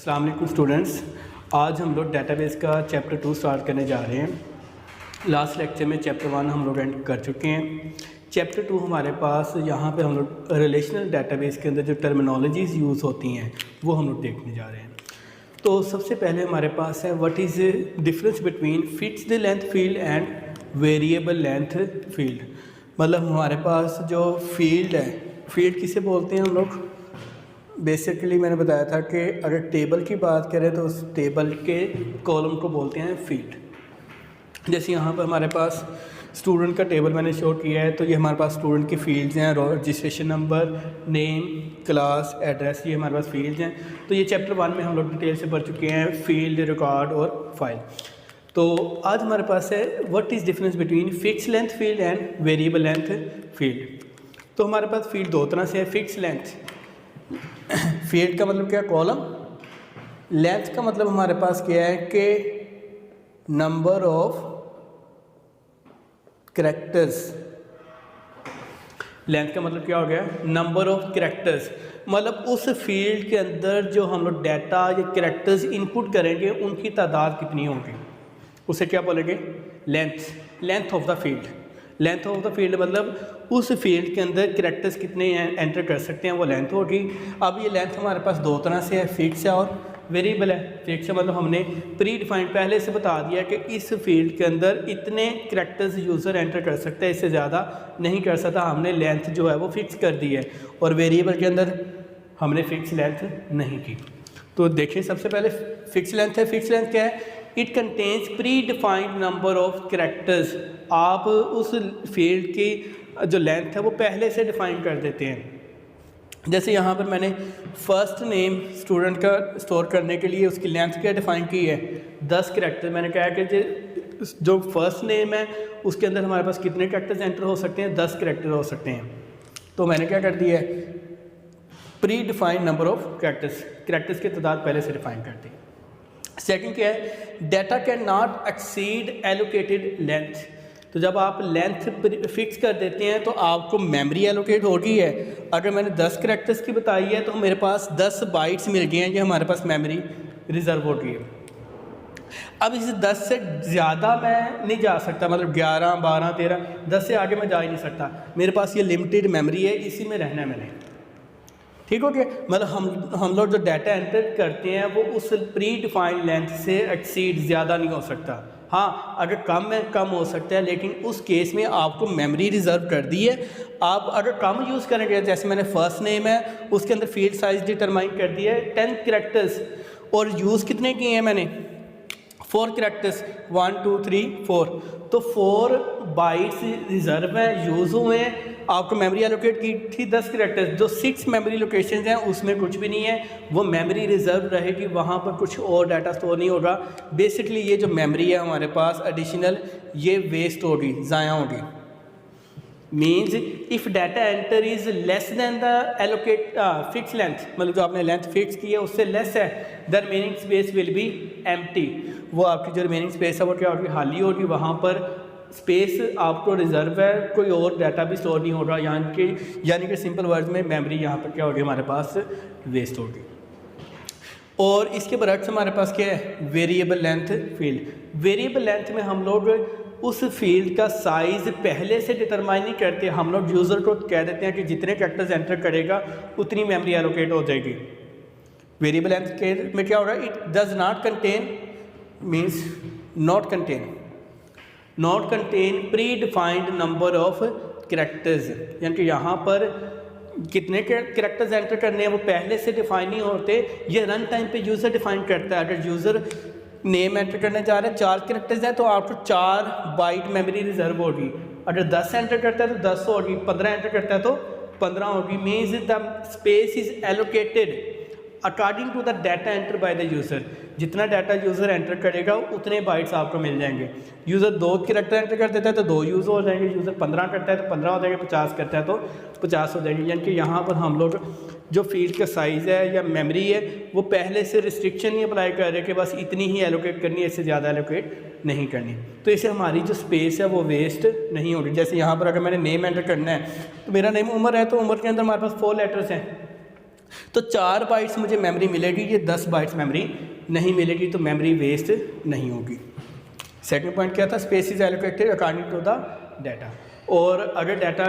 अस्सलाम वालेकुम स्टूडेंट्स। आज हम लोग डेटाबेस का चैप्टर 2 स्टार्ट करने जा रहे हैं। लास्ट लेक्चर में चैप्टर 1 हम लोग एंड कर चुके हैं। चैप्टर 2 हमारे पास यहाँ पे हम लोग रिलेशनल डेटाबेस के अंदर जो टर्मिनोलॉजीज़ यूज़ होती हैं वो हम लोग देखने जा रहे हैं। तो सबसे पहले हमारे पास है what is difference between fixed length field and variable length field. मतलब हमारे पास जो फील्ड है, फील्ड किसे बोलते हैं हम लोग? बेसिकली मैंने बताया था कि अगर टेबल की बात करें तो उस टेबल के कॉलम को बोलते हैं फील्ड। जैसे यहाँ पर हमारे पास स्टूडेंट का टेबल मैंने शो किया है, तो ये हमारे पास स्टूडेंट की फील्ड्स हैं, registration number, name, class, address, ये हमारे पास फील्ड्स हैं। तो ये चैप्टर 1 में हम लोग डिटेल से पढ़ चुके हैं, फील्ड, रिकॉर्ड और फाइल। तो आज हमारे पास है what is difference between fix length field and variable length field. तो हमारे पास फील्ड दो तरह से है। फिक्स लेंथ, फील्ड का मतलब क्या? कॉलम। लेंथ का मतलब हमारे पास क्या है कि नंबर ऑफ कैरेक्टर्स। लेंथ का मतलब क्या हो गया? Number of characters. मतलब उस फील्ड के अंदर जो हम लोग डाटा या कैरेक्टर्स इनपुट करेंगे उनकी तादाद कितनी होगी, उसे क्या बोलेंगे? Length. Length of the field. Length of the field मतलब उस फील्ड के अंदर कैरेक्टर्स कितने एंटर कर सकते हैं, वो लेंथ होगी। अब ये लेंथ हमारे पास दो तरह से है, फिक्स है और वेरिएबल है। फिक्स है मतलब हमने प्री डिफाइंड पहले से बता दिया कि इस फील्ड के अंदर इतने कैरेक्टर्स यूज़र एंटर कर सकते हैं, इससे ज़्यादा नहीं कर सकता। हमने लेंथ जो है वो फिक्स कर दी है। और वेरिएबल के अंदर हमने फिक्स लेंथ नहीं की। तो देखिए सबसे पहले फिक्स लेंथ है। फिक्स लेंथ क्या है? It contains pre defined number of characters. आप उस फील्ड की जो लेंथ है वो पहले से डिफाइन कर देते हैं। जैसे यहाँ पर मैंने फर्स्ट नेम स्टूडेंट का स्टोर करने के लिए उसकी लेंथ क्या डिफाइन की है? 10 कैरेक्टर। मैंने कहा कि जो फर्स्ट नेम है उसके अंदर हमारे पास कितने कैरेक्टर्स एंटर हो सकते हैं? 10 कैरेक्टर हो सकते हैं। तो मैंने क्या कर दिया है? Pre defined number of characters, characters की तादाद पहले से डिफाइन कर दी। सेकंड क्या है? Data can not exceed allocated length. तो जब आप लेंथ फिक्स कर देते हैं तो आपको मेमोरी एलोकेट हो गई है। अगर मैंने 10 कैरेक्टर्स की बताई है तो मेरे पास 10 बाइट्स मिल गए हैं, ये हमारे पास मेमोरी रिजर्व हो गई है। अब इस 10 से ज़्यादा मैं नहीं जा सकता, मतलब 11, 12, 13, 10 से आगे मैं जा ही नहीं सकता। मेरे पास ये लिमिटेड मेमोरी है, इसी में रहना है मैंने। ठीक हो गया? मतलब हम लोग जो डाटा एंटर करते हैं वो उस प्री डिफाइंड लेंथ से एक्सीड ज़्यादा नहीं हो सकता। हाँ, अगर कम में कम हो सकता है, लेकिन उस केस में आपको मेमोरी रिजर्व कर दी है। आप अगर कम यूज़ करेंगे, जैसे मैंने फर्स्ट नेम है उसके अंदर फील्ड साइज डिटरमाइन कर दिया है 10 कैरेक्टर्स, और यूज़ कितने किए हैं मैंने? 4 कैरेक्टर्स, 1 2 3 4। तो 4 बाइट्स रिजर्व हैं, यूज़ हुए हैं। आपको मेमोरी एलोकेट की थी 10 कैरेक्टर्स। जो 6 मेमोरी लोकेशंस हैं उसमें कुछ भी नहीं है, वो मेमोरी रिजर्व रहेगी, वहाँ पर कुछ और डाटा स्टोर नहीं होगा। बेसिकली ये जो मेमोरी है हमारे पास एडिशनल, ये वेस्ट होगी, ज़ाया होगी। Means if data enter is less than the allocate fix length, मतलब जो आपने लेंथ फिक्स की है उससे लेस है, the remaining space will be empty. वो आपकी जो रिमेनिंग स्पेस है वो क्या होगी? खाली होगी। वहाँ पर स्पेस आपको रिजर्व है, कोई और डाटा भी स्टोर नहीं होगा। यानी कि सिंपल वर्ड में मेमोरी यहाँ पर क्या होगी? हमारे पास वेस्ट होगी। और इसके बरक्स हमारे पास क्या है? Variable length field. Variable length में हम लोग उस फील्ड का साइज़ पहले से डिटरमाइन नहीं करते। हम लोग यूज़र को कह देते हैं कि जितने कैरेक्टर्स एंटर करेगा उतनी मेमोरी एलोकेट हो जाएगी। वेरिएबल लेंथ के में क्या होगा? It does not contain, means not contain pre defined number of characters. यानी कि यहाँ पर कितने कैरेक्टर्स एंटर करने हैं वो पहले से डिफाइन नहीं होते, ये रन टाइम पे यूज़र डिफाइन करता है। अगर यूज़र नेम एंटर करने जा रहे हैं, 4 कैरेक्टर्स हैं, तो आपको 4 बाइट मेमोरी रिजर्व होगी। अगर 10 एंटर करता है तो 10 होगी, 15 एंटर करता है तो 15 होगी। Means the space is allocated according to the data enter by the user. जितना डाटा यूज़र एंटर करेगा उतने बाइट्स आपको मिल जाएंगे। यूज़र 2 कैरेक्टर एंटर कर देता है तो 2 यूज़ हो जाएंगे। यूज़र 15 करता है तो 15 हो जाएंगे, 50 करता है तो 50 हो जाएंगे। यानी कि यहाँ पर हम लोग जो फील्ड का साइज़ है या मेमोरी है वो पहले से रिस्ट्रिक्शन नहीं अप्लाई कर रहे कि बस इतनी ही एलोकेट करनी है, इससे ज़्यादा एलोकेट नहीं करनी। तो इससे हमारी जो स्पेस है वो वेस्ट नहीं होगी। जैसे यहाँ पर अगर मैंने नेम एंटर करना है तो मेरा नेम उमर है, तो उमर के अंदर हमारे पास 4 लेटर्स हैं। तो 4 बाइट्स मुझे मेमोरी मिलेगी, ये 10 बाइट्स मेमोरी नहीं मिलेगी, तो मेमोरी वेस्ट नहीं होगी। सेकंड पॉइंट क्या था, space is allocated according to the data. और अगर डाटा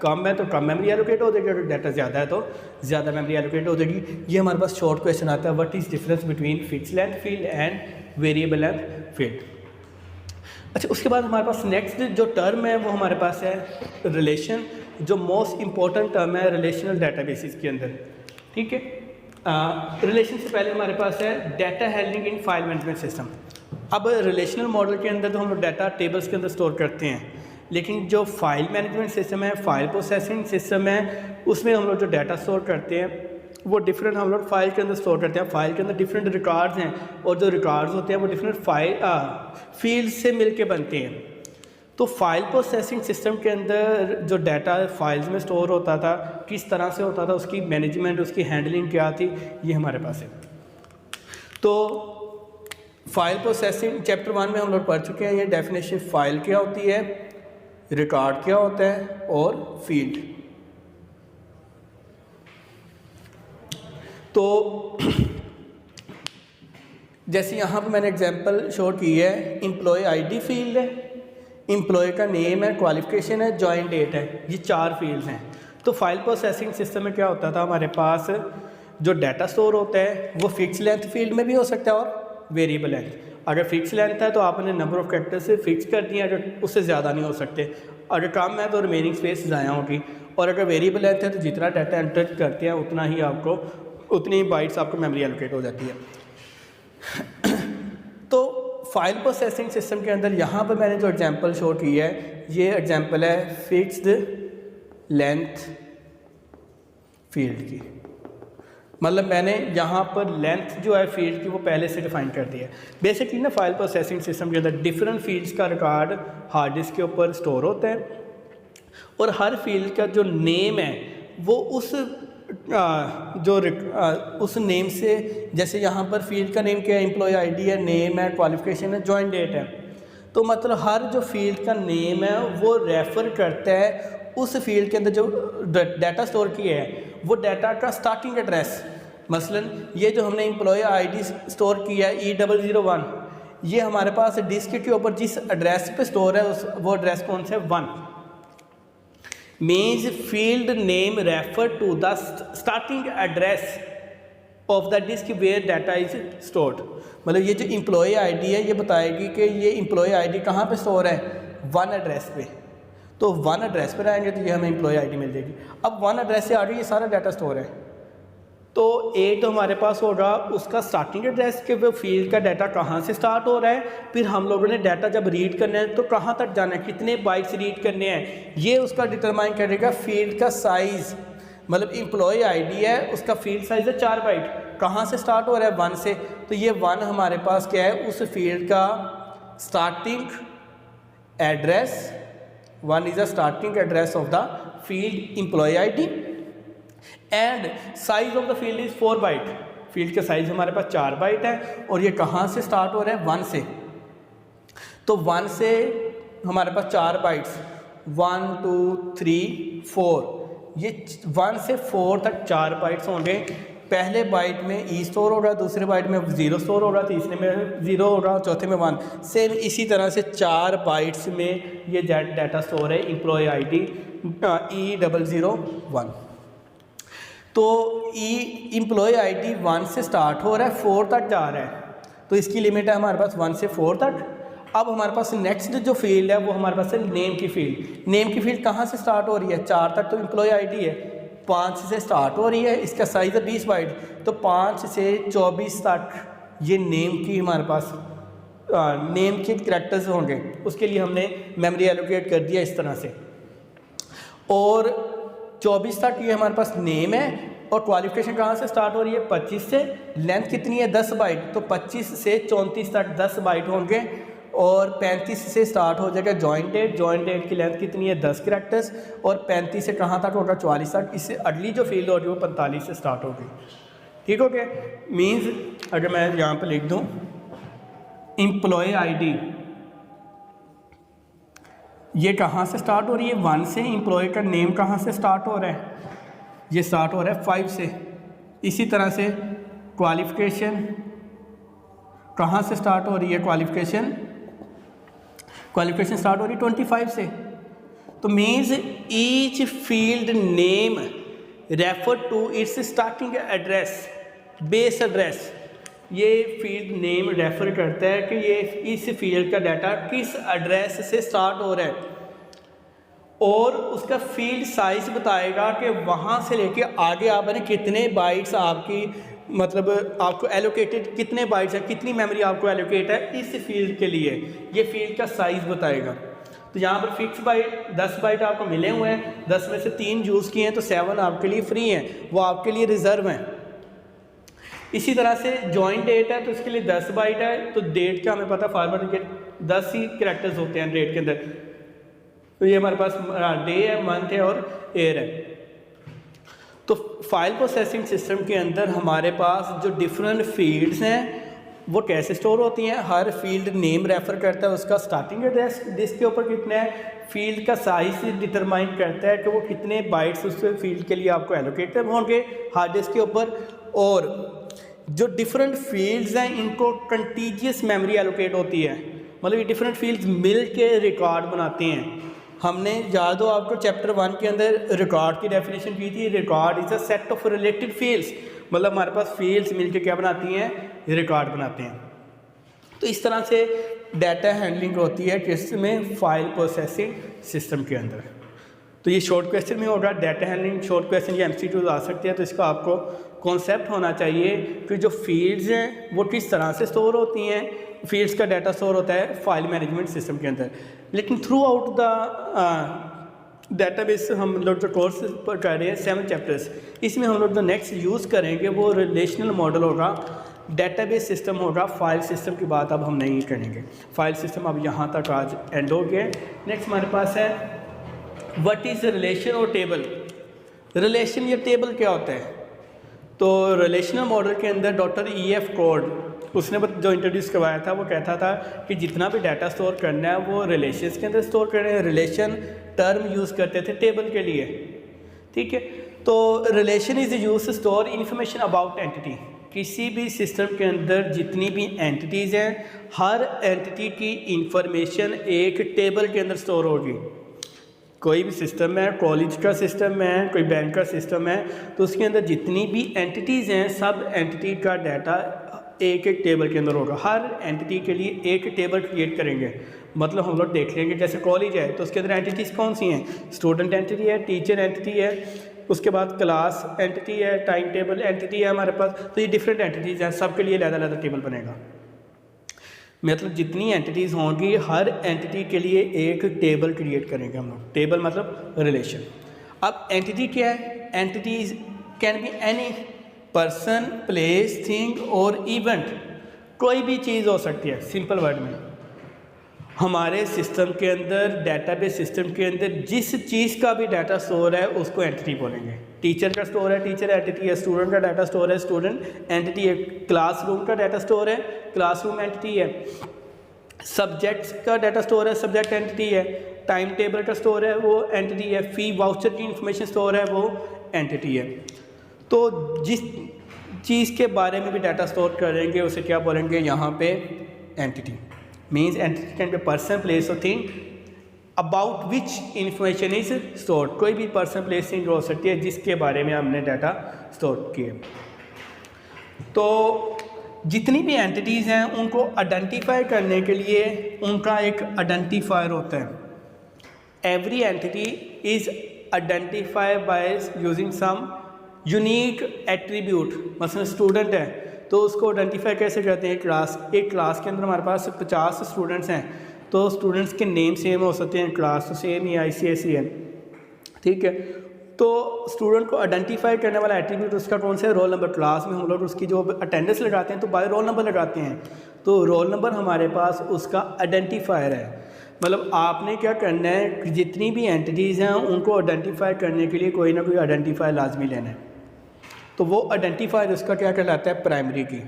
कम है तो कम मेमोरी एलोकेट हो जाएगी, अगर डाटा ज़्यादा है तो ज़्यादा मेमोरी एलोकेट हो जाएगी। ये हमारे पास शॉर्ट क्वेश्चन आता है, what is difference between fix length field and variable length field. अच्छा, उसके बाद हमारे पास नेक्स्ट जो टर्म है वो हमारे पास है रिलेशन, जो मोस्ट इंपॉर्टेंट टर्म है रिलेशनल डाटाबेसिस के अंदर। ठीक है, रिलेशन से पहले हमारे पास है data handling in file management system. अब रिलेशनल मॉडल के अंदर तो हम लोग डाटा टेबल्स के अंदर स्टोर करते हैं, लेकिन जो फाइल मैनेजमेंट सिस्टम है, फाइल प्रोसेसिंग सिस्टम है, उसमें हम लोग जो डाटा स्टोर करते हैं वो डिफरेंट हम लोग फाइल के अंदर स्टोर करते हैं। फाइल के अंदर डिफरेंट रिकॉर्ड्स हैं, और जो रिकॉर्ड्स होते हैं वो डिफरेंट फील्ड से मिलके बनते हैं। तो फाइल प्रोसेसिंग सिस्टम के अंदर जो डाटा फाइल्स में स्टोर होता था, किस तरह से होता था, उसकी मैनेजमेंट, उसकी हैंडलिंग क्या थी, ये हमारे पास है। तो फाइल प्रोसेसिंग चैप्टर 1 में हम लोग पढ़ चुके हैं। ये डेफिनेशन फाइल क्या होती है, रिकॉर्ड क्या होता है, और फील्ड। तो जैसे यहाँ पर मैंने एग्जांपल शो की है, एम्प्लॉय आईडी फील्ड है, एम्प्लॉय का नेम है, क्वालिफिकेशन है, जॉइन डेट है, ये 4 फील्ड्स हैं। तो फाइल प्रोसेसिंग सिस्टम में क्या होता था, हमारे पास जो डाटा स्टोर होता है वो फिक्स लेंथ फील्ड में भी हो सकता है और वेरिएबल लेंथ। अगर फिक्स लेंथ है तो आपने नंबर ऑफ कैरेक्टर्स से फिक्स कर दिया, अगर उससे ज़्यादा नहीं हो सकते। अगर कम है तो रिमेनिंग स्पेस ज़ाया होगी, और अगर वेरिएबल लेंथ है तो जितना डाटा एंटर करते हैं उतना ही आपको, उतनी ही बाइट्स आपको मेमोरी एलोकेट हो जाती है। तो फाइल प्रोसेसिंग सिस्टम के अंदर यहाँ पर मैंने जो एग्जांपल शो की है, ये एग्जांपल है फिक्स्ड लेंथ फील्ड की। मतलब मैंने यहाँ पर लेंथ जो है फील्ड की वो पहले से डिफाइन कर दिया है। बेसिकली ना फाइल प्रोसेसिंग सिस्टम के अंदर डिफरेंट फील्ड्स का रिकॉर्ड हार्ड डिस्क के ऊपर स्टोर होता है, और हर फील्ड का जो नेम है वो उस नेम से, जैसे यहाँ पर फील्ड का नेम क्या है, एम्प्लॉय आईडी है, नेम है, क्वालिफिकेशन है, जॉइन डेट है। तो मतलब हर जो फील्ड का नेम है वो रेफ़र करता है उस फील्ड के अंदर जो डाटा स्टोर किया है वो डाटा का स्टार्टिंग एड्रेस। मसलन ये जो हमने एम्प्लॉय आईडी स्टोर किया है E001, ये हमारे पास डिस्क के ऊपर जिस एड्रेस पे स्टोर है वो एड्रेस कौन सा है, 1 means field name refer to the starting address of the disk where data is stored। मतलब ये जो एम्प्लॉय आईडी है ये बताएगी कि ये एम्प्लॉय आईडी कहाँ पे स्टोर है, 1 एड्रेस पे। तो 1 एड्रेस पर आएंगे तो ये हमें एम्प्लॉय आईडी मिल जाएगी। अब 1 एड्रेस से आगे ये सारा डाटा स्टोर है, तो एक तो हमारे पास होगा उसका स्टार्टिंग एड्रेस के वो फील्ड का डाटा कहाँ से स्टार्ट हो रहा है, फिर हम लोगों ने डाटा जब रीड करना है तो कहाँ तक जाना है, कितने बाइट्स रीड करने हैं, ये उसका डिटरमाइन करेगा। फील्ड का साइज़, मतलब एम्प्लॉय आईडी है उसका फील्ड साइज़ है 4 बाइट, कहाँ से स्टार्ट हो रहा है, 1 से। तो ये 1 हमारे पास क्या है, उस फील्ड का starting address, 1 is the starting address of the field employ ID, and size of the field is 4 byte. Field का साइज हमारे पास 4 बाइट है, और ये कहाँ से स्टार्ट हो रहा है, 1 से। तो 1 से हमारे पास 4 बाइट्स, 1 2 3 4, ये 1 से 4 तक 4 बाइट्स होंगे। पहले बाइट में ई स्टोर होगा, दूसरे बाइट में 0 स्टोर होगा, तीसरे में 0 होगा, चौथे में 1। सेम इसी तरह से 4 बाइट्स में ये डाटा स्टोर है एम्प्लॉय आईडी E001। तो एम्प्लॉय आईडी 1 से स्टार्ट हो रहा है, 4 तक जा रहा है, तो इसकी लिमिट है हमारे पास 1 से 4 तक। अब हमारे पास नेक्स्ट जो फील्ड है वो हमारे पास है नेम की फील्ड। नेम की फील्ड कहाँ से स्टार्ट हो रही है, 4 तक तो एम्प्लॉय आईडी है, 5 से स्टार्ट हो रही है, इसका साइज़ है 20 बाइट, तो 5 से 24 तक ये नेम की हमारे पास नेम के करैक्टर्स होंगे। उसके लिए हमने मेमोरी एलोकेट कर दिया इस तरह से, और 24 तक ये हमारे पास नेम है, और क्वालिफिकेशन कहाँ से स्टार्ट हो रही है, 25 से। लेंथ कितनी है, 10 बाइट, तो 25 से 34 तक 10 बाइट होंगे, और 35 से स्टार्ट हो जाएगा जॉइन डेट। जॉइन डेट की लेंथ कितनी है, 10 करैक्टर्स, और 35 से कहाँ तक होगा, 44 तक। इससे अगली जो फील्ड होगी वो 45 से स्टार्ट होगी। ठीक हो गया। मीन्स अगर मैं यहाँ पर लिख दूँ एम्प्लॉय आईडी, ये कहाँ से स्टार्ट हो रही है, 1 से। एम्प्लॉय का नेम कहाँ से स्टार्ट हो रहा है, ये स्टार्ट हो रहा है 5 से। इसी तरह से क्वालिफिकेशन कहाँ से स्टार्ट हो रही है? क्वालिफिकेशन स्टार्ट हो रही है 25 से। तो means each field name refer to its starting address, base address. ये फील्ड नेम रेफर करता है कि ये इस फील्ड का डाटा किस एड्रेस से स्टार्ट हो रहा है, और उसका फील्ड साइज बताएगा कि वहाँ से लेके आगे आपने कितने बाइट्स आपकी मतलब आपको एलोकेटेड कितने बाइट्स है, कितनी मेमोरी आपको एलोकेट है इस फील्ड के लिए, ये फील्ड का साइज़ बताएगा। तो यहाँ पर फिक्स बाइट 10 बाइट आपको मिले हुए हैं, 10 में से 3 यूज़ किए हैं तो 7 आपके लिए फ्री हैं, वो आपके लिए रिज़र्व हैं। इसी तरह से जॉइंट डेट है तो इसके लिए 10 बाइट है, तो डेट का हमें पता फॉर्मेट के 10 ही कैरेक्टर्स होते हैं डेट के अंदर। तो ये हमारे पास डे है, मंथ है और ईयर है। तो फाइल प्रोसेसिंग सिस्टम के अंदर हमारे पास जो डिफरेंट फील्ड्स हैं वो कैसे स्टोर होती हैं, हर फील्ड नेम रेफर करता है उसका स्टार्टिंग एड्रेस, डिस्क के ऊपर कितना है, फील्ड का साइज डिटरमाइन करता है कि वो कितने बाइट्स उस फील्ड के लिए आपको एलोकेटेड होंगे हार्ड डिस्क के ऊपर। और जो डिफरेंट फील्ड्स हैं इनको कंटीजियस मेमोरी एलोकेट होती है, मतलब ये डिफरेंट फील्ड्स मिल के रिकॉर्ड बनाते हैं। हमने याद हो आपको चैप्टर 1 के अंदर रिकॉर्ड की डेफिनेशन की थी, record is a set of related fields, मतलब हमारे पास फील्ड्स मिलके क्या बनाती हैं, रिकॉर्ड बनाते हैं। तो इस तरह से डाटा हैंडलिंग होती है किस में, फाइल प्रोसेसिंग सिस्टम के अंदर। तो ये शॉर्ट क्वेश्चन में होगा डाटा हैंडलिंग, शॉर्ट क्वेश्चन ये MCQ आ सकते हैं, तो इसका आपको कॉन्सेप्ट होना चाहिए कि जो फील्ड्स हैं वो किस तरह से स्टोर होती हैं, फील्ड्स का डाटा स्टोर होता है फाइल मैनेजमेंट सिस्टम के अंदर। लेकिन थ्रू आउट द डाटाबेस हम लोग जो कोर्स पर कर रहे हैं 7 चैप्टर्स, इसमें हम लोग जो नेक्स्ट यूज़ करेंगे वो रिलेशनल मॉडल होगा, डेटाबेस सिस्टम होगा, फाइल सिस्टम की बात अब हम नहीं करेंगे। फाइल सिस्टम अब यहाँ तक आज एंड हो गया। नेक्स्ट हमारे पास है व्हाट इज़ रिलेशन और टेबल। रिलेशन या टेबल क्या होता है? तो रिलेशनल मॉडल के अंदर डॉक्टर E.F. कोड उसने जो इंट्रोड्यूस करवाया था वो कहता था कि जितना भी डाटा स्टोर करना है वो रिलेशंस के अंदर स्टोर करना है। रिलेशन टर्म यूज़ करते थे टेबल के लिए, ठीक है। तो relation is use to store information about entity. किसी भी सिस्टम के अंदर जितनी भी एंटिटीज़ हैं हर एंटिटी की इंफॉर्मेशन एक टेबल के अंदर स्टोर होगी। कोई भी सिस्टम है, कॉलेज का सिस्टम है, कोई बैंक का सिस्टम है, तो उसके अंदर जितनी भी एंटिटीज़ हैं सब एंटिटी का डाटा एक एक टेबल के अंदर होगा। हर एंटिटी के लिए एक टेबल क्रिएट करेंगे। मतलब हम लोग देख लेंगे जैसे कॉलेज है तो उसके अंदर एंटिटीज़ कौन सी हैं, स्टूडेंट एंटिटी है, टीचर एंटिटी है, उसके बाद क्लास एंटिटी है, टाइम टेबल एंटिटी है हमारे पास। तो ये डिफरेंट एंटिटीज़ हैं, सबके लिए अलग-अलग टेबल बनेगा। मतलब जितनी एंटिटीज़ होंगी हर एंटिटी के लिए एक टेबल क्रिएट करेंगे हम लोग। टेबल मतलब रिलेशन। अब एंटिटी क्या है? Entities can be any person, place, thing और इवेंट। कोई भी चीज़ हो सकती है। सिंपल वर्ड में हमारे सिस्टम के अंदर, डाटाबेस सिस्टम के अंदर जिस चीज़ का भी डाटा स्टोर है उसको एंटिटी बोलेंगे। टीचर का स्टोर है, टीचर एंटिटी है। स्टूडेंट का डाटा स्टोर है, स्टूडेंट एंटिटी है। क्लासरूम का डाटा स्टोर है, क्लासरूम एंटिटी है। सब्जेक्ट्स का डाटा स्टोर है, सब्जेक्ट एंटिटी है। टाइम टेबल का स्टोर है, वो एंटिटी है। फी वाउचर की इंफॉर्मेशन स्टोर है, वो एंटिटी है। तो जिस चीज़ के बारे में भी डाटा स्टोर करेंगे उसे क्या बोलेंगे यहाँ पे? Entity. Means entity can be person, place और thing about which information is store. कोई भी पर्सन, प्लेस, थिंग हो सकती है जिसके बारे में हमने डाटा स्टोर किए। तो जितनी भी एंटिटीज़ हैं उनको आइडेंटिफाई करने के लिए उनका एक आइडेंटिफायर होता है। Every entity is identified by using some unique attribute. मतलब स्टूडेंट है तो उसको आइडेंटिफाई कैसे करते हैं? एक क्लास के अंदर हमारे पास 50 स्टूडेंट्स हैं तो स्टूडेंट्स के नेम सेम हो सकते हैं, क्लास तो सेम ही ICSE है, ठीक है। तो स्टूडेंट को आइडेंटिफाई करने वाला एट्रीब्यूट उसका कौन सा है? Roll number. क्लास में हम लोग उसकी जो अटेंडेंस लगाते हैं तो बाय रोल नंबर लगाते हैं, तो रोल नंबर हमारे पास उसका आइडेंटिफायर है। मतलब आपने क्या करना है, जितनी भी एंटिटीज़ हैं उनको आइडेंटिफाई करने के लिए कोई ना कोई आइडेंटिफायर लाजमी लेना है। तो वो आइडेंटिफायर उसका क्या कहलाता है? प्राइमरी की।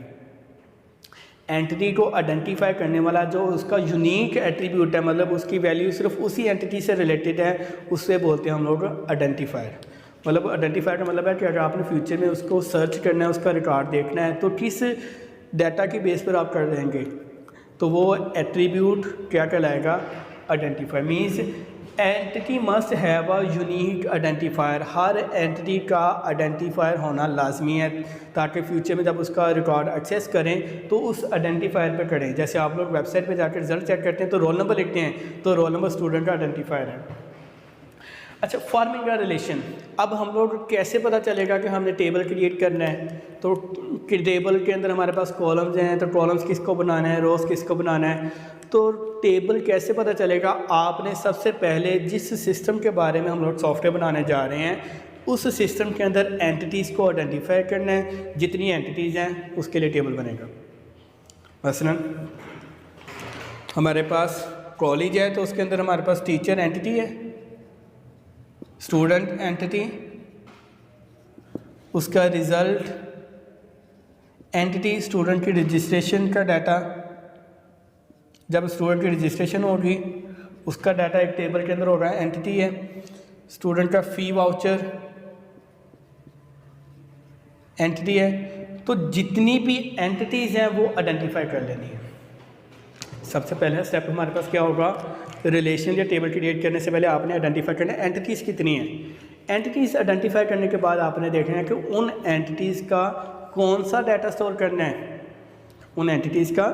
एंटिटी को आइडेंटिफाई करने वाला जो उसका यूनिक एट्रीब्यूट है, मतलब उसकी वैल्यू सिर्फ उसी एंटिटी से रिलेटेड है, उससे बोलते हैं हम लोग आइडेंटिफायर। मतलब आइडेंटिफायर का मतलब है कि अगर आपने फ्यूचर में उसको सर्च करना है, उसका रिकॉर्ड देखना है, तो किस डाटा की बेस पर आप कर देंगे, तो वो एट्रीब्यूट क्या कहलाएगा, identifier. Means entity must have a unique identifier. Her entity का आइडेंटिफायर होना लाजमी है, ताकि फ्यूचर में जब उसका रिकॉर्ड एक्सेस करें तो उस आइडेंटिफायर पे करें। जैसे आप लोग वेबसाइट पे जाकर रिजल्ट चेक करते हैं तो रोल नंबर लिखते हैं, तो रोल नंबर स्टूडेंट का आइडेंटिफायर है। अच्छा, फॉर्मिंग का रिलेशन। अब हम लोग कैसे पता चलेगा कि हमने टेबल क्रिएट करना है, तो टेबल के अंदर हमारे पास कॉलम्स हैं, तो कॉलम्स किसको बनाना है, रोज़ किसको बनाना है, तो टेबल कैसे पता चलेगा। आपने सबसे पहले जिस सिस्टम के बारे में हम लोग सॉफ्टवेयर बनाने जा रहे हैं, उस सिस्टम के अंदर एंटिटीज़ को आइडेंटिफाई करना है। जितनी एंटिटीज़ हैं उसके लिए टेबल बनेगा। मसलन हमारे पास कॉलेज है, तो उसके अंदर हमारे पास टीचर एंटिटी है, स्टूडेंट एंटिटी, उसका रिज़ल्ट एंटिटी, स्टूडेंट की रजिस्ट्रेशन का डाटा, जब स्टूडेंट की रजिस्ट्रेशन होगी उसका डाटा एक टेबल के अंदर होगा, एंटिटी है। स्टूडेंट का फ़ी वाउचर एंटिटी है। तो जितनी भी एंटिटीज़ हैं वो आइडेंटिफाई कर लेनी है। सबसे पहले स्टेप हमारे पास क्या होगा, रिलेशन या टेबल क्रिएट करने से पहले आपने आइडेंटिफाई करना है एंटिटीज़ कितनी हैं। एंटिटीज़ आइडेंटिफाई करने के बाद आपने देखना है कि उन एंटिटीज़ का कौन सा डाटा स्टोर करना है, उन एंटिटीज़ का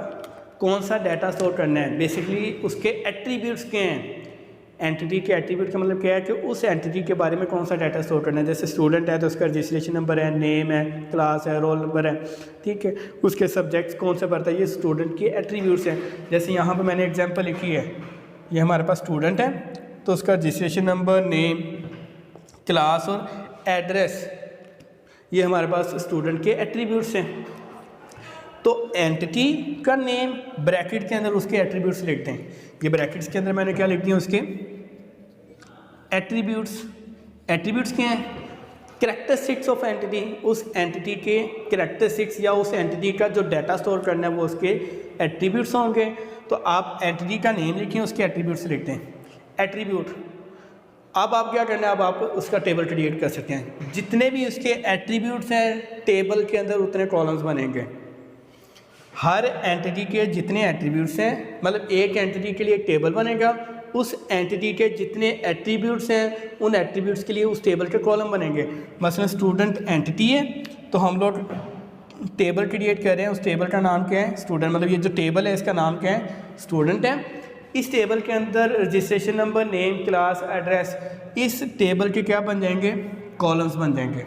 कौन सा डाटा स्टोर करना है। बेसिकली उसके एट्रीब्यूट्स क्या हैं। एंटिटी के एट्रीब्यूट का मतलब क्या है कि उस एंटिटी के बारे में कौन सा डाटा स्टोर करना है। जैसे स्टूडेंट है तो उसका रजिस्ट्रेशन नंबर है, नेम है, क्लास है, रोल नंबर है, ठीक है। उसके सब्जेक्ट्स कौन से पढ़ता है, ये स्टूडेंट के एट्रीब्यूट्स हैं। जैसे यहाँ पर मैंने एग्जांपल लिखी है, ये हमारे पास स्टूडेंट है तो उसका रजिस्ट्रेशन नंबर, नेम, क्लास और एड्रेस, ये हमारे पास स्टूडेंट के एट्रीब्यूट्स हैं। तो एंटिटी का नेम ब्रैकेट के अंदर उसके एट्रीब्यूट्स लिखते हैं। ये ब्रैकेट्स के अंदर मैंने क्या लिख दिया, उसके एट्रीब्यूट्स। एट्रीब्यूट्स क्या हैं, कैरेक्टरिस्टिक्स ऑफ एंटिटी। उस एंटिटी के कैरेक्टरिस्टिक्स या उस एंटिटी का जो डाटा स्टोर करना है वो उसके एट्रीब्यूट्स होंगे। तो आप एंटिटी का नेम लिखें, उसके एट्रीब्यूट्स लिखते हैं, एट्रीब्यूट। अब आप क्या करना है, अब आप उसका टेबल क्रिएट कर सकते हैं। जितने भी उसके एट्रीब्यूट्स हैं टेबल के अंदर उतने कॉलम्स बनेंगे। हर एंटिटी के जितने एट्रीब्यूट्स हैं, मतलब एक एंटिटी के लिए एक टेबल बनेगा, उस एंटिटी के जितने एट्रीब्यूट्स हैं उन एट्रीब्यूट्स के लिए उस टेबल के कॉलम बनेंगे। मसलन स्टूडेंट एंटिटी है तो हम लोग टेबल क्रिएट कर रहे हैं, उस टेबल का नाम क्या है, स्टूडेंट। मतलब ये जो टेबल है इसका नाम क्या है, स्टूडेंट है। इस टेबल के अंदर registration number, name, class, address, इस टेबल के क्या बन जाएंगे, कॉलम्स बन जाएंगे।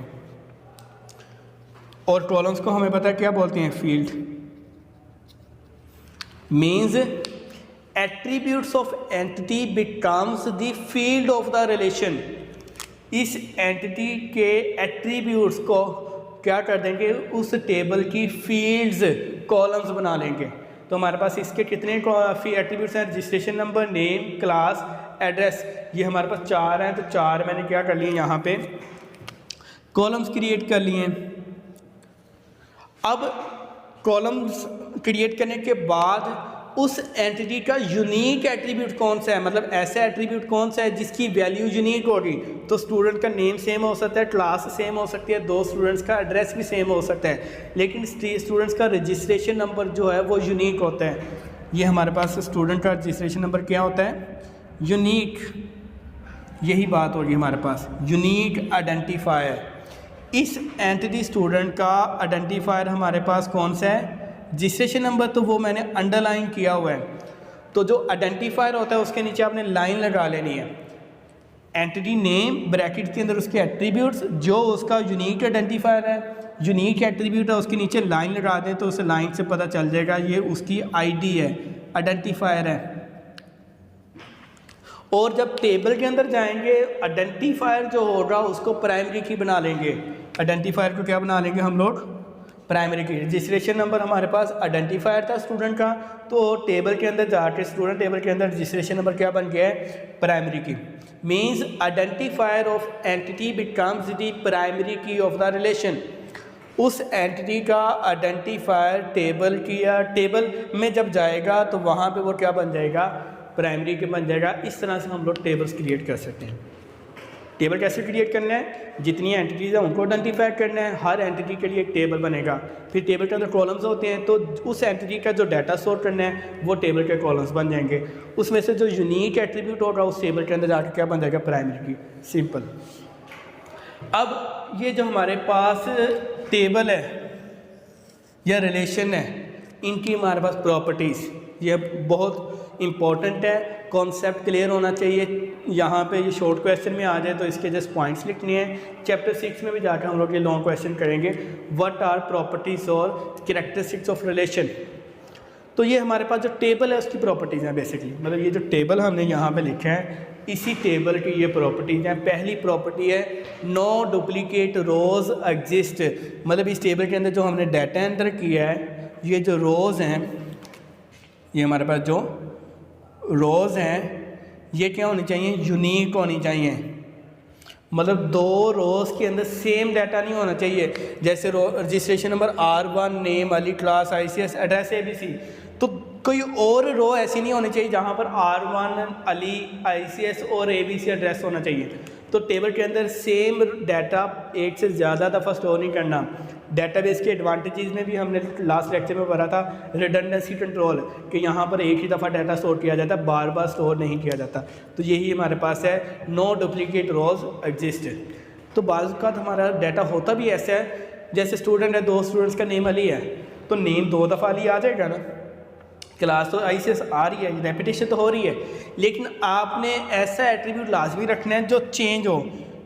और कॉलम्स को हमें पता है क्या बोलते हैं, field. Means attributes of entity becomes the field of the relation. इस एंटिटी के एट्रीब्यूट्स को क्या कर देंगे, उस टेबल की फील्ड्स, कॉलम्स बना लेंगे। तो हमारे पास इसके कितने एट्रीब्यूट्स हैं, registration number, name, class, address, ये हमारे पास 4 हैं। तो 4 मैंने क्या कर लिए, यहाँ पे कॉलम्स क्रिएट कर लिए। अब कॉलम्स क्रिएट करने के बाद उस एंटिटी का यूनिक एट्रीब्यूट कौन सा है, मतलब ऐसा एट्रीब्यूट कौन सा है जिसकी वैल्यू यूनिक होगी। तो स्टूडेंट का नेम सेम हो सकता है, क्लास सेम हो सकती है, 2 स्टूडेंट्स का एड्रेस भी सेम हो सकता है, लेकिन स्टूडेंट्स का रजिस्ट्रेशन नंबर जो है वो यूनिक होता है। ये हमारे पास स्टूडेंट का रजिस्ट्रेशन नंबर क्या होता है, यूनिक। यही बात होगी हमारे पास, यूनिक आइडेंटिफायर। इस एंटिटी स्टूडेंट का आइडेंटिफायर हमारे पास कौन सा है, रजिस्ट्रेशन नंबर। तो वो मैंने अंडरलाइन किया हुआ है। तो जो आइडेंटिफायर होता है उसके नीचे आपने लाइन लगा लेनी है, एंटिटी नेम, ब्रैकेट के अंदर उसके एट्रीब्यूट्स, जो उसका यूनिक आइडेंटिफायर है, यूनिक एट्रीब्यूट है, उसके नीचे लाइन लगा दें तो उस लाइन से पता चल जाएगा ये उसकी आईडी है, आइडेंटिफायर है। और जब टेबल के अंदर जाएंगे, आइडेंटिफायर जो होगा उसको प्राइमरी की बना लेंगे। आइडेंटिफायर को क्या बना लेंगे हम लोग, प्राइमरी की। रजिस्ट्रेशन नंबर हमारे पास आइडेंटिफायर था स्टूडेंट का, तो टेबल के अंदर जाके स्टूडेंट टेबल के अंदर रजिस्ट्रेशन नंबर क्या बन गया है, प्राइमरी की। Means identifier of entity becomes the primary की ऑफ द रिलेशन। उस एंटिटी का आइडेंटिफायर टेबल की या टेबल में जब जाएगा तो वहाँ पे वो क्या बन जाएगा, प्राइमरी के बन जाएगा। इस तरह से हम लोग टेबल्स क्रिएट कर सकते हैं। टेबल कैसे क्रिएट करना है, जितनी एंटिटीज़ हैं उनको आइडेंटिफाई करना है, हर एंटिटी के लिए एक टेबल बनेगा, फिर टेबल के अंदर कॉलम्स होते हैं, तो उस एंटिटी का जो डाटा स्टोर करना है वो टेबल के कॉलम्स बन जाएंगे, उसमें से जो यूनिक एट्रीब्यूट होगा उस टेबल के अंदर जाकर क्या बन जाएगा, प्राइमरी की। सिंपल। अब ये जो हमारे पास टेबल है या रिलेशन है, इनकी हमारे पास प्रॉपर्टीज़, ये बहुत इम्पॉर्टेंट है, कॉन्सेप्ट क्लियर होना चाहिए। यहाँ पे ये शॉर्ट क्वेश्चन में आ जाए तो इसके जस्ट पॉइंट्स लिखने हैं। चैप्टर 6 में भी जाकर हम लोग ये लॉन्ग क्वेश्चन करेंगे, व्हाट आर प्रॉपर्टीज़ और कैरेक्टरिस्टिक्स ऑफ रिलेशन। तो ये हमारे पास जो टेबल है उसकी प्रॉपर्टीज़ हैं बेसिकली, मतलब ये जो टेबल हमने यहाँ पे लिखा है इसी टेबल की ये प्रॉपर्टीज़ हैं। पहली प्रॉपर्टी है नो डुप्लीकेट रोज़ एग्जिस्ट, मतलब इस टेबल के अंदर जो हमने डाटा एंटर किया है, ये जो रोज़ हैं, ये हमारे पास जो रोज़ हैं ये क्या होनी चाहिए, यूनिक होनी चाहिए, मतलब दो रोज़ के अंदर सेम डाटा नहीं होना चाहिए। जैसे registration number R1 name Ali class ICS address ABC, तो कोई और रो ऐसी नहीं होनी चाहिए जहाँ पर R1 अली ICS और ABC एड्रेस होना चाहिए। तो टेबल के अंदर सेम डाटा एक से ज़्यादा दफ़ा स्टोर नहीं करना। डेटाबेस के एडवांटेजेस में भी हमने लास्ट लेक्चर में पढ़ा था रिडंडेंसी कंट्रोल, कि यहाँ पर एक ही दफ़ा डाटा स्टोर किया जाता है, बार बार स्टोर नहीं किया जाता। तो यही हमारे पास है नो डुप्लीकेट रोज़ एग्जिस्ट। तो बाज़ का हमारा डाटा होता भी ऐसा है, जैसे स्टूडेंट है, दो स्टूडेंट्स का नेम अली है, तो नेम दो दफ़ा अली आ जाएगा ना, क्लास तो ICS आ रही है, रेपिटेशन तो हो रही है, लेकिन आपने ऐसा एट्रीब्यूट लाजमी रखना है जो चेंज हो।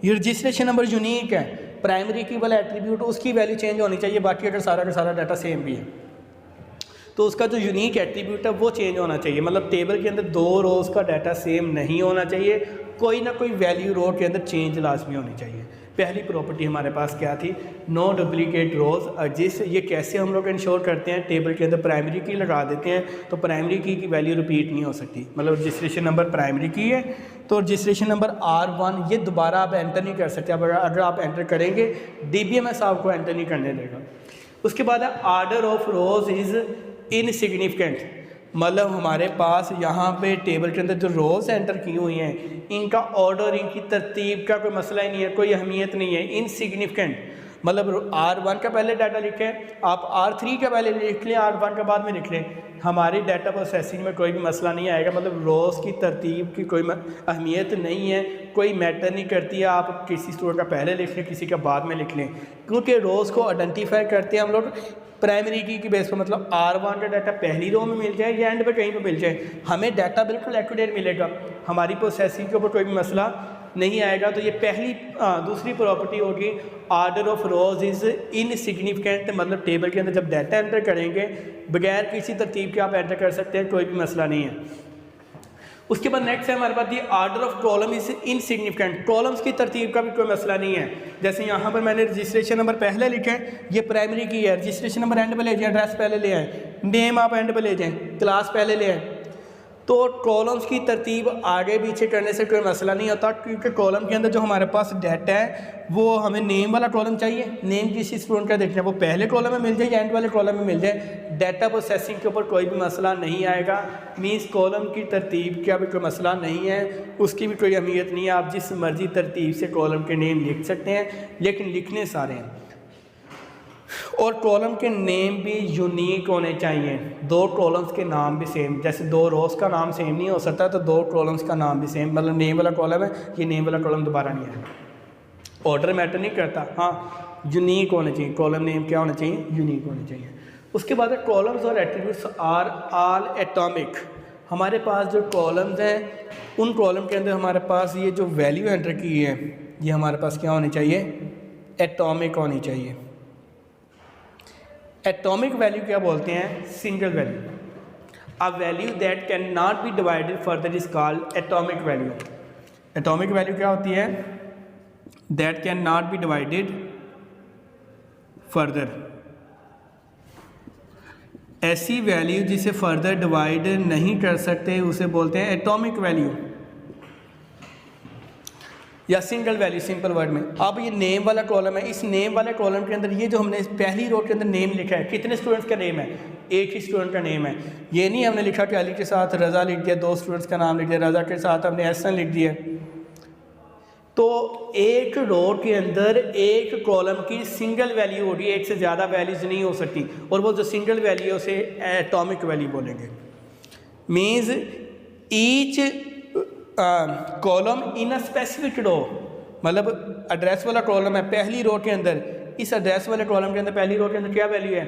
ये रजिस्ट्रेशन नंबर यूनिक है, प्राइमरी की वाला एट्रीब्यूट उसकी वैल्यू चेंज होनी चाहिए, बाकी अगर सारा का सारा डाटा सेम भी है तो उसका जो यूनिक एट्रीब्यूट है वो चेंज होना चाहिए। मतलब टेबल के अंदर दो रोज़ का डाटा सेम नहीं होना चाहिए, कोई ना कोई वैल्यू रो के अंदर चेंज लाजमी होनी चाहिए। पहली प्रॉपर्टी हमारे पास क्या थी, नो डुप्लीकेट रोज़ एग्जिस्ट। ये कैसे हम लोग इंश्योर करते हैं, टेबल के अंदर प्राइमरी की लगा देते हैं तो प्राइमरी की वैल्यू रिपीट नहीं हो सकती। मतलब रजिस्ट्रेशन नंबर प्राइमरी की है तो रजिस्ट्रेशन नंबर R1 ये दोबारा आप एंटर नहीं कर सकते। अब अगर आप एंटर करेंगे DBMS आपको एंटर नहीं करने देगा। उसके बाद है order of rows is insignificant, मतलब हमारे पास यहाँ पे टेबल के अंदर जो रोज़ एंटर की हुई हैं इनका ऑर्डर, इनकी तरतीब का कोई मसला ही नहीं है, कोई अहमियत नहीं है। इनसिग्निफिकेंट मतलब R1 का पहले डाटा लिखें, आप R3 का पहले लिख लें, R1 का बाद में लिख लें, हमारी डाटा प्रोसेसिंग में कोई भी मसला नहीं आएगा। मतलब रोज़ की तरतीब की कोई अहमियत नहीं है, कोई मैटर नहीं करती है, आप किसी स्टूडेंट का पहले लिख लें, किसी का बाद में लिख लें, क्योंकि रोज़ को आइडेंटिफाई करते हैं हम लोग प्राइमरी की बेस पर। मतलब R1 का डाटा पहली रो में मिल जाए या एंड पे कहीं पे मिल जाए, हमें डाटा बिल्कुल एक्यूरेट मिलेगा, हमारी प्रोसेसिंग के ऊपर कोई भी मसला नहीं आएगा। तो ये पहली दूसरी प्रॉपर्टी होगी order of rows is insignificant, मतलब टेबल के अंदर जब डाटा एंटर करेंगे बगैर किसी तरतीब के आप एंटर कर सकते हैं, कोई भी मसला नहीं है। उसके बाद नेक्स्ट है हमारे पास ये order of column is insignificant, columns की तरतीब का भी कोई मसला नहीं है। जैसे यहाँ पर मैंने रजिस्ट्रेशन नंबर पहले लिखे हैं, ये प्राइमरी की है, रजिस्ट्रेशन नंबर एंड पे ले जाएं, एड्रेस पहले ले आए, नेम आप एंड पे ले जाएं, क्लास पहले ले आए, तो कॉलम्स की तरतीब आगे पीछे करने से कोई मसला नहीं होता, क्योंकि कॉलम के अंदर जो हमारे पास डाटा है वो हमें नेम वाला कॉलम चाहिए, नेम किसी स्टूडेंट का देखना है वो पहले कॉलम में मिल जाए या एंड वाले कॉलम में मिल जाए, डाटा प्रोसेसिंग के ऊपर कोई भी मसला नहीं आएगा। मीन्स कॉलम की तरतीब का भी कोई मसला नहीं है, उसकी भी कोई अहमियत नहीं है, आप जिस मर्जी तरतीब से कॉलम के नेम लिख सकते हैं, लेकिन लिखने सारे हैं। और कॉलम के नेम भी यूनिक होने चाहिए, दो कॉलम्स के नाम भी सेम, जैसे दो रोज़ का नाम सेम नहीं हो सकता तो दो कॉलम्स का नाम भी सेम, मतलब नेम वाला कॉलम है, ये नेम वाला कॉलम दोबारा नहीं आएगा। ऑर्डर मैटर नहीं करता, हाँ यूनिक होने चाहिए, कॉलम नेम क्या होना चाहिए, यूनिक होने चाहिए। उसके बाद है कॉलम्स और एट्रीब्यूट्स आर ऑल एटॉमिक। हमारे पास जो कॉलम्स हैं उन कॉलम के अंदर हमारे पास ये जो वैल्यू एंटर की है ये हमारे पास क्या होनी चाहिए, एटॉमिक होनी चाहिए। एटॉमिक वैल्यू क्या बोलते हैं, single value. A value that can not be divided further is called atomic value. Atomic value क्या होती है, that can not be divided further, ऐसी वैल्यू जिसे फर्दर डिवाइड नहीं कर सकते उसे बोलते हैं एटॉमिक वैल्यू या सिंगल वैल्यू। सिंपल वर्ड में अब ये नेम वाला कॉलम है, इस नेम वाले कॉलम के अंदर ये जो हमने पहली रो के अंदर नेम लिखा है, कितने स्टूडेंट्स का नेम है, एक ही स्टूडेंट का नेम है। ये नहीं हमने लिखा कि अली के साथ रज़ा लिख दिया, दो स्टूडेंट्स का नाम लिख दिया, रज़ा के साथ हमने एहसन लिख दिया। तो एक रो के अंदर एक कॉलम की सिंगल वैल्यू होगी, एक से ज़्यादा वैल्यूज नहीं हो सकती, और वो जो सिंगल वैल्यू है उसे एटॉमिक वैल्यू बोलेंगे। Means each column in a specific row, मतलब एड्रेस वाला कॉलम है पहली रो के अंदर, इस एड्रेस वाले कॉलम के अंदर पहली रो के अंदर क्या वैल्यू है,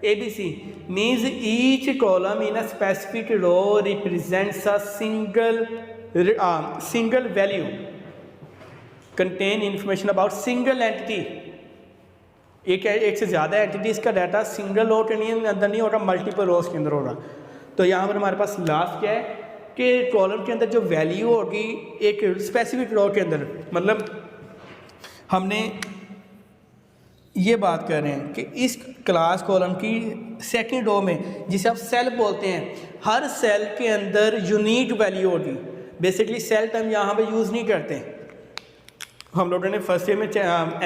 ABC। Means each column in a specific row represents a single value contain information about single entity. एक से ज़्यादा एंटिटीज़ का डाटा सिंगल रो के अंदर नहीं होगा, मल्टीपल रोज के अंदर होगा। तो यहाँ पर हमारे पास लास्ट क्या है कि कॉलम के अंदर जो वैल्यू होगी एक स्पेसिफिक रो के अंदर, मतलब हमने ये बात कर रहे हैं कि इस क्लास कॉलम की सेकंड रो में, जिसे आप सेल बोलते हैं, हर सेल के अंदर यूनिक वैल्यू होगी। बेसिकली सेल टर्म यहाँ पे यूज़ नहीं करते, हम लोगों ने फर्स्ट ईयर में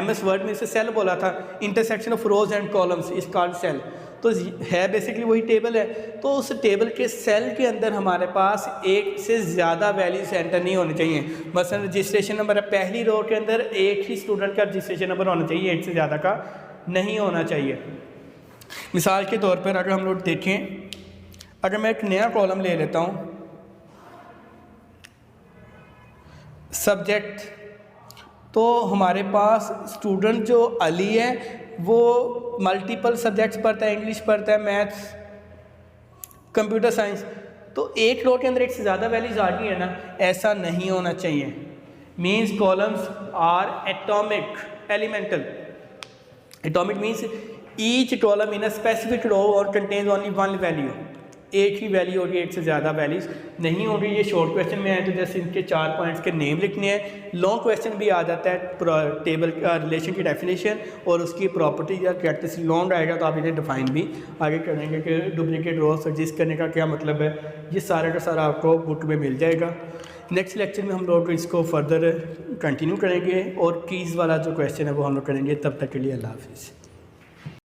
MS वर्ड में इसे सेल बोला था, intersection of rows and columns is called cell. तो है बेसिकली वही टेबल है। तो उस टेबल के सेल के अंदर हमारे पास एक से ज़्यादा वैल्यूज एंटर नहीं होने चाहिए। मसलन रजिस्ट्रेशन नंबर है, पहली रो के अंदर एक ही स्टूडेंट का रजिस्ट्रेशन नंबर होना चाहिए, एक से ज़्यादा का नहीं होना चाहिए। मिसाल के तौर पर अगर हम लोग देखें, अगर मैं एक नया कॉलम ले लेता हूँ सब्जेक्ट, तो हमारे पास स्टूडेंट जो अली है वो मल्टीपल सब्जेक्ट्स पढ़ता है, इंग्लिश पढ़ता है, मैथ्स, कंप्यूटर साइंस। तो एक रो के अंदर एक से ज़्यादा वैल्यूज आ गई है ना, ऐसा नहीं होना चाहिए। Means columns are atomic, elemental. Atomic means each column in a specific row और कंटेन्स ओनली वन वैल्यू, एक ही वैल्यू होगी, एक से ज़्यादा वैल्यूज नहीं होगी। ये शॉर्ट क्वेश्चन में है तो जैसे इनके 4 पॉइंट्स के नेम लिखने हैं। लॉन्ग क्वेश्चन भी आ जाता है टेबल का रिलेशन की डेफिनेशन और उसकी प्रॉपर्टी या कैरेक्टरिस्टिक। लॉन्ग आएगा तो आप इन्हें डिफाइन भी आगे करेंगे कि डुप्लीकेट रो सजेस्ट करने का क्या मतलब है। ये सारा का सारा आपको बुक में मिल जाएगा। नेक्स्ट लेक्चर में हम लोग इसको फर्दर कंटिन्यू करेंगे और कीज़ वाला जो क्वेश्चन है वो हम लोग करेंगे। तब तक के लिए अल्लाह हाफिज़।